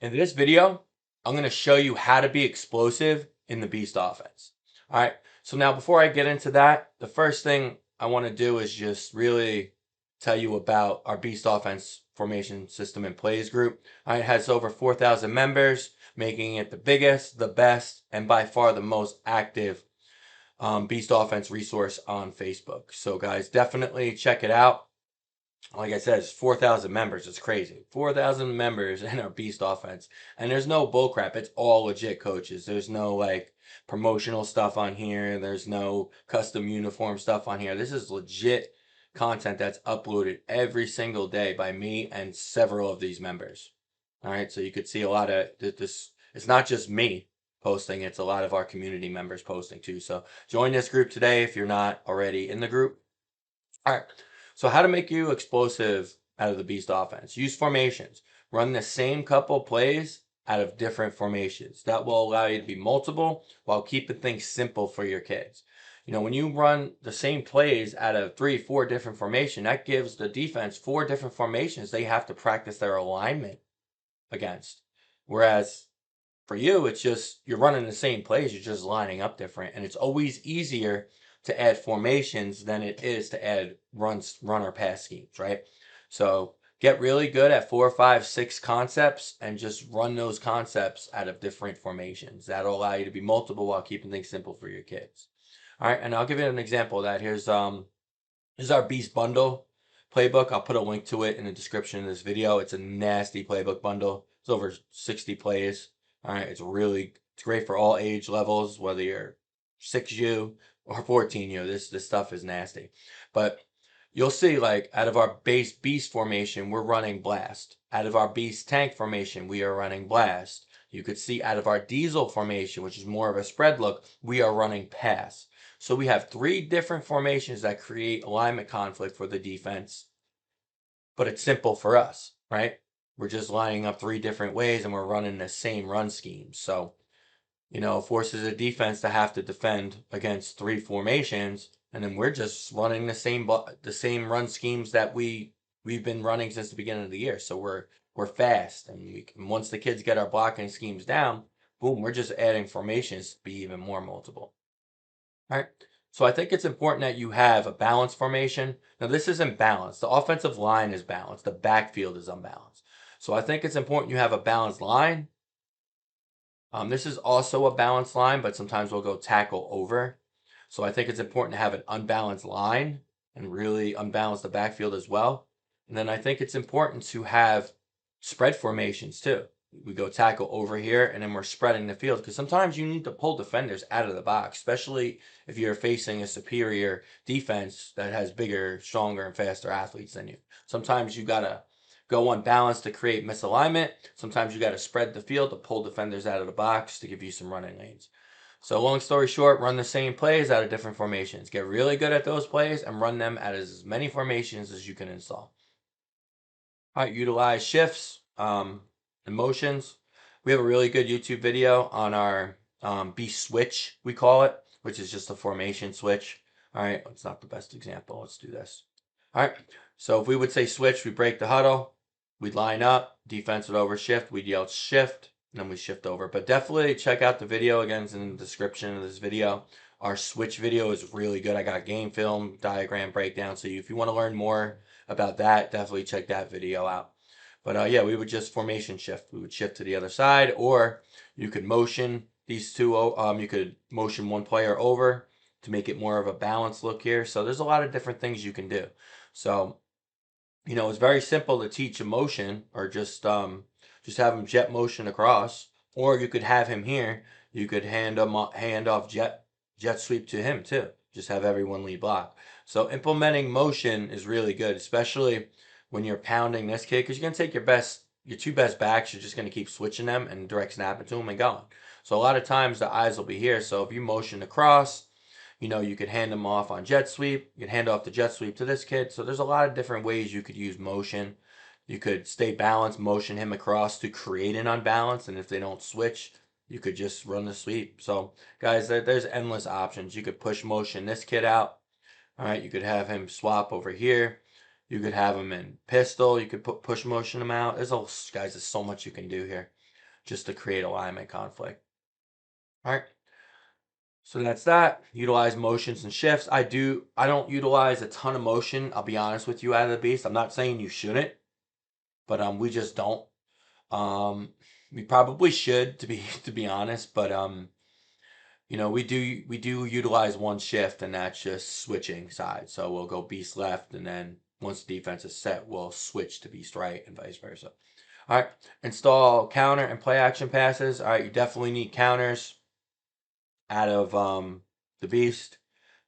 In this video, I'm going to show you how to be explosive in the Beast offense. All right. So now before I get into that, the first thing I want to do is just really tell you about our Beast offense formation system and plays group. All right, it has over 4,000 members, making it the biggest, the best, and by far the most active Beast offense resource on Facebook. So guys, definitely check it out. Like I said, it's 4,000 members. It's crazy. 4,000 members in our Beast offense. And there's no bullcrap. It's all legit coaches. There's no like promotional stuff on here. There's no custom uniform stuff on here. This is legit content that's uploaded every single day by me and several of these members. All right. So you could see a lot of this. It's not just me posting. It's a lot of our community members posting too. So join this group today if you're not already in the group. All right. So how to make you explosive out of the Beast offense. Use formations. Run the same couple plays out of different formations. That will allow you to be multiple while keeping things simple for your kids. You know, when you run the same plays out of 3, 4 different formations, that gives the defense 4 different formations they have to practice their alignment against. Whereas for you, it's just you're running the same plays, you're just lining up different. And it's always easier to add formations than it is to add run or pass schemes, right? So get really good at 4, 5, 6 concepts and just run those concepts out of different formations. That'll allow you to be multiple while keeping things simple for your kids. All right, and I'll give you an example of that. Here's our Beast Bundle playbook. I'll put a link to it in the description of this video. It's a nasty playbook bundle. It's over 60 plays. All right, it's great for all age levels, whether you're 6U or 14U. This stuff is nasty. But you'll see, like, out of our base Beast formation, we're running Blast. Out of our Beast Tank formation, we are running Blast. You could see out of our Diesel formation, which is more of a spread look, we are running Pass. So we have 3 different formations that create alignment conflict for the defense, but it's simple for us, right? We're just lining up 3 different ways and we're running the same run scheme. So, you know, it forces a defense to have to defend against 3 formations, and then we're just running the same run schemes that we've been running since the beginning of the year. So we're fast, and once the kids get our blocking schemes down, boom, we're just adding formations to be even more multiple. All right. So I think it's important that you have a balanced formation. Now, this isn't balanced. The offensive line is balanced. The backfield is unbalanced. So I think it's important you have a balanced line. This is also a balanced line, but sometimes we'll go tackle over. So I think it's important to have an unbalanced line and really unbalance the backfield as well. And then I think it's important to have spread formations too. We go tackle over here and then we're spreading the field because sometimes you need to pull defenders out of the box, especially if you're facing a superior defense that has bigger, stronger, and faster athletes than you. Sometimes you got to go unbalanced to create misalignment. Sometimes you got to spread the field to pull defenders out of the box to give you some running lanes. So long story short, run the same plays out of different formations. Get really good at those plays and run them out of as many formations as you can install. All right, utilize shifts, and motions. We have a really good YouTube video on our Beast switch, we call it, which is just a formation switch. All right, it's not the best example. Let's do this. All right, so if we would say switch, we break the huddle. We'd line up, defense would over shift, we'd yell shift, and then we shift over. But definitely check out the video. Again, it's in the description of this video. Our switch video is really good. I got game film, diagram breakdown. So if you want to learn more about that, definitely check that video out. But yeah, we would just formation shift. We would shift to the other side, or you could motion these two. You could motion one player over to make it more of a balanced look here. So there's a lot of different things you can do. So, you know, it's very simple to teach a motion, or just have him jet motion across, or you could have him here. You could hand off jet sweep to him too. Just have everyone lead block. So implementing motion is really good, especially when you're pounding this kid, because you're gonna take your 2 best backs. You're just gonna keep switching them and direct snapping to them and going. So a lot of times the eyes will be here. So if you motion across, you know, you could hand them off on jet sweep. You could hand off the jet sweep to this kid. So there's a lot of different ways you could use motion. You could stay balanced, motion him across to create an unbalance. And if they don't switch, you could just run the sweep. So guys, there's endless options. You could push motion this kid out. All right, you could have him swap over here. You could have him in pistol. You could push motion him out. There's so much you can do here. just to create alignment conflict. All right. So that's that. Utilize motions and shifts. I don't utilize a ton of motion. I'll be honest with you, out of the beast. I'm not saying you shouldn't, but we just don't. Um, we probably should, to be honest, but we do utilize one shift, and that's just switching sides. So we'll go beast left, and then once the defense is set, we'll switch to beast right, and vice versa. All right. Install counter and play action passes. All right, you definitely need counters out of the beast.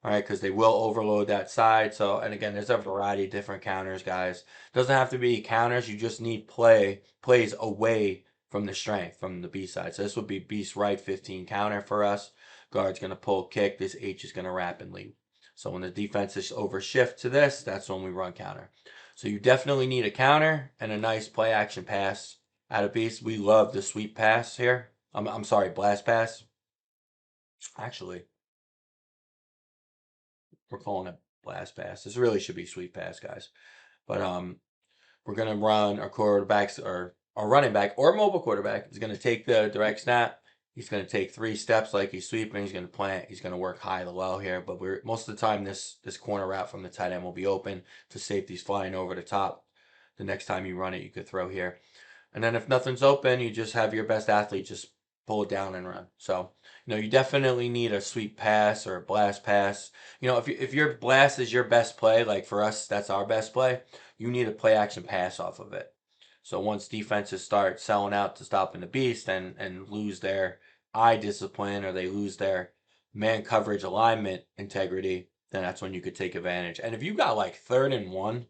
All right, because they will overload that side. So, and again, there's a variety of different counters, guys. Doesn't have to be counters. You just need plays away from the strength, from the B side. So this would be beast right 15 counter for us. Guard's going to pull kick. This H is going to rapidly. So when the defense is over shift to this, that's when we run counter. So you definitely need a counter and a nice play action pass out of beast. We love the sweep pass here. I'm sorry, blast pass. Actually, we're calling it blast pass. This really should be sweep pass, guys. But we're gonna run our quarterbacks, or our running back or mobile quarterback is gonna take the direct snap. He's gonna take 3 steps like he's sweeping. He's gonna plant. He's gonna work high to low here. But we're most of the time this corner route from the tight end will be open to safeties flying over the top. The next time you run it, you could throw here. And then if nothing's open, you just have your best athlete just pull it down and run. So, you definitely need a sweep pass or a blast pass. If your blast is your best play, like for us, that's our best play, you need a play action pass off of it. So once defenses start selling out to stopping the beast and lose their eye discipline, or they lose their man coverage alignment integrity, then that's when you could take advantage. And if you got like 3rd and 1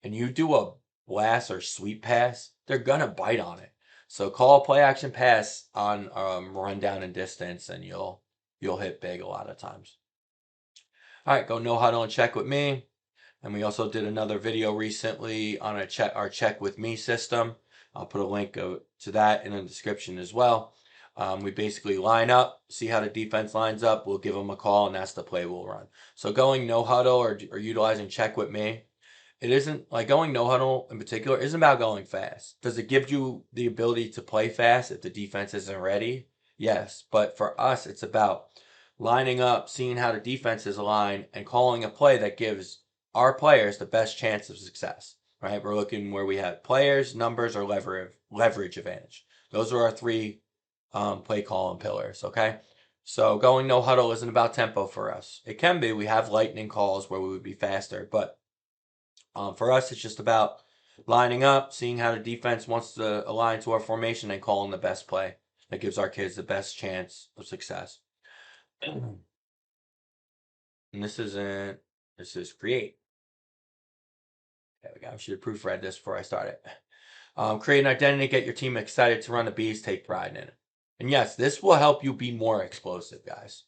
and you do a blast or sweep pass, they're gonna bite on it. So call a play action pass on run down and distance, and you'll hit big a lot of times. All right, go no huddle and check with me. And we also did another video recently on our check with me system. I'll put a link to that in the description as well. We basically line up, see how the defense lines up. We'll give them a call, and that's the play we'll run. So going no huddle or utilizing check with me, it isn't like going no huddle in particular isn't about going fast. Does it give you the ability to play fast if the defense isn't ready? Yes. But for us, it's about lining up, seeing how the defense is aligned, and calling a play that gives our players the best chance of success. Right? We're looking where we have players, numbers, or leverage advantage. Those are our 3 play call and pillars. Okay. So going no huddle isn't about tempo for us. It can be. We have lightning calls where we would be faster, but for us, it's just about lining up, seeing how the defense wants to align to our formation, and calling the best play that gives our kids the best chance of success. And this is create. There we go. I should have proofread this before I started. Create an identity, get your team excited to run the beast, take pride in it. And yes, this will help you be more explosive, guys.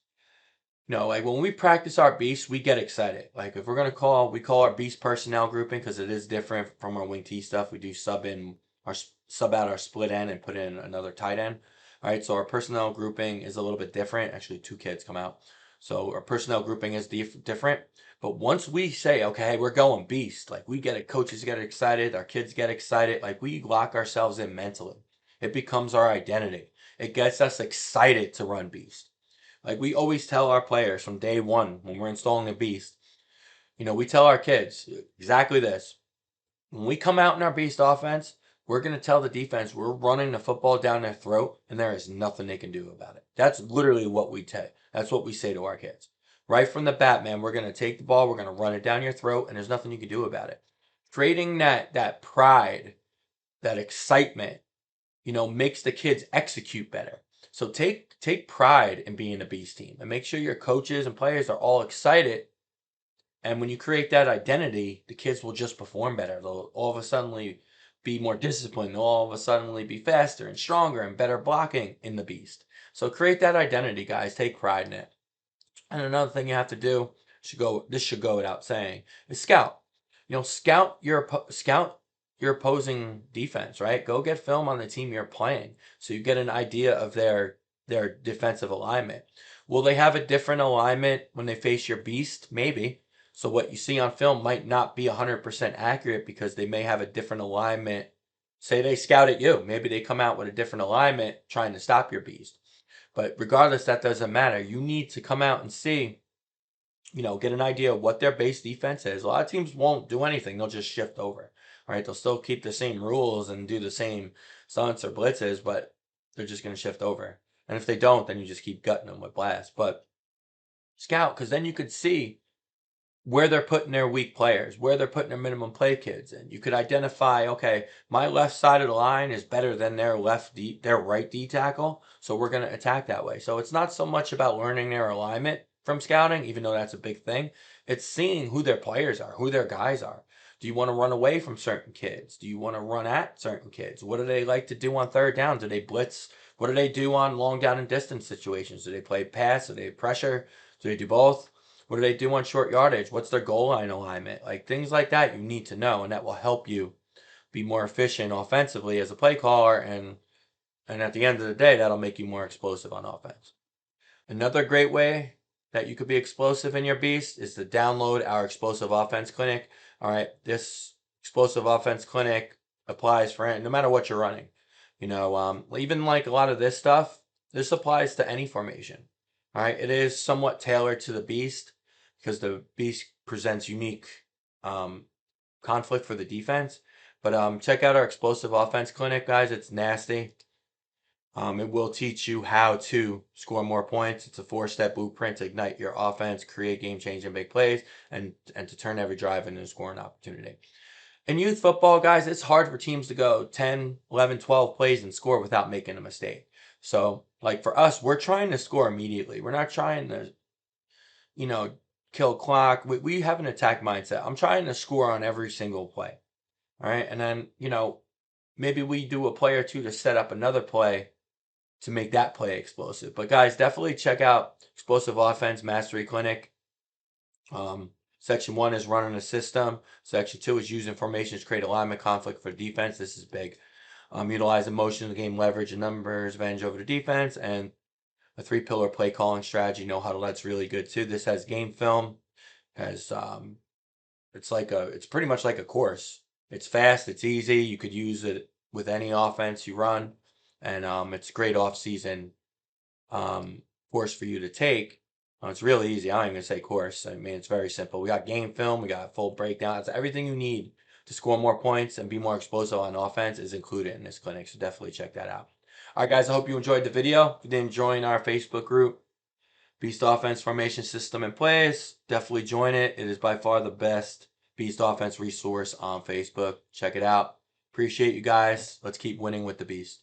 Like when we practice our beast, we get excited. Like if we're gonna we call our beast personnel grouping, because it is different from our wing T stuff. We do sub out our split end and put in another tight end. All right, so our personnel grouping is a little bit different. Actually, 2 kids come out, so our personnel grouping is different. But once we say, okay, we're going beast, like we get it, coaches get excited, our kids get excited, like we lock ourselves in mentally. It becomes our identity. It gets us excited to run beast. Like we always tell our players from day one when we're installing a beast, we tell our kids exactly this. When we come out in our beast offense, we're going to tell the defense we're running the football down their throat, and there is nothing they can do about it. That's literally what we say. That's what we say to our kids. Right from the bat, man, we're going to take the ball, we're going to run it down your throat, and there's nothing you can do about it. Creating that pride, that excitement, makes the kids execute better. So take pride in being a beast team, and make sure your coaches and players are all excited. And when you create that identity, the kids will just perform better. They'll all of a sudden be more disciplined. They'll all of a sudden be faster and stronger and better blocking in the beast. So create that identity, guys. Take pride in it. And another thing you have to do this should go without saying, is scout. Scout your opposing defense, right? Go get film on the team you're playing so you get an idea of their defensive alignment. Will they have a different alignment when they face your beast? Maybe. So what you see on film might not be 100% accurate because they may have a different alignment say they scout at you. Maybe they come out with a different alignment trying to stop your beast. But regardless, that doesn't matter. You need to come out and see, get an idea of what their base defense is. A lot of teams won't do anything. They'll just shift over. All right. They'll still keep the same rules and do the same stunts or blitzes, but they're just going to shift over. And if they don't, then you just keep gutting them with blast. But scout, because then you could see where they're putting their weak players, where they're putting their minimum play kids in. You could identify, okay, my left side of the line is better than their their right D tackle, so we're going to attack that way. So it's not so much about learning their alignment from scouting, even though that's a big thing. It's seeing who their players are, who their guys are. Do you want to run away from certain kids? Do you want to run at certain kids? What do they like to do on third down? Do they blitz? What do they do on long down and distance situations? Do they play pass? Do they pressure? Do they do both? What do they do on short yardage? What's their goal line alignment? Like things like that you need to know, and that will help you be more efficient offensively as a play caller, and at the end of the day, that'll make you more explosive on offense. Another great way that you could be explosive in your beast is to download our explosive offense clinic. All right, this explosive offense clinic applies for no matter what you're running. Even like a lot of this stuff, this applies to any formation. All right, it is somewhat tailored to the beast because the beast presents unique conflict for the defense. But check out our explosive offense clinic, guys. It's nasty. It will teach you how to score more points. It's a 4-step blueprint to ignite your offense, create game-changing big plays, and to turn every drive into a scoring opportunity. In youth football, guys, it's hard for teams to go 10, 11, 12 plays and score without making a mistake. So, like for us, we're trying to score immediately. We're not trying to, kill clock. We have an attack mindset. I'm trying to score on every single play. All right. And then, maybe we do a play or two to set up another play to make that play explosive. But guys, definitely check out Explosive Offense Mastery Clinic. Section 1 is running a system. Section 2 is using formations to create alignment conflict for defense. This is big. Utilizing motion to gain leverage and numbers advantage over the defense, and a 3-pillar play calling strategy. No huddle. That's really good too. This has game film. Has it's pretty much like a course. It's fast. It's easy. You could use it with any offense you run, and it's a great off-season course for you to take. It's really easy. I don't even say course. I mean, it's very simple. We got game film. We got full breakdown. It's everything you need to score more points and be more explosive on offense is included in this clinic. So definitely check that out. All right, guys. I hope you enjoyed the video. If you didn't join our Facebook group, Beast Offense Formation System in Place, definitely join it. It is by far the best Beast Offense resource on Facebook. Check it out. Appreciate you guys. Let's keep winning with the Beast.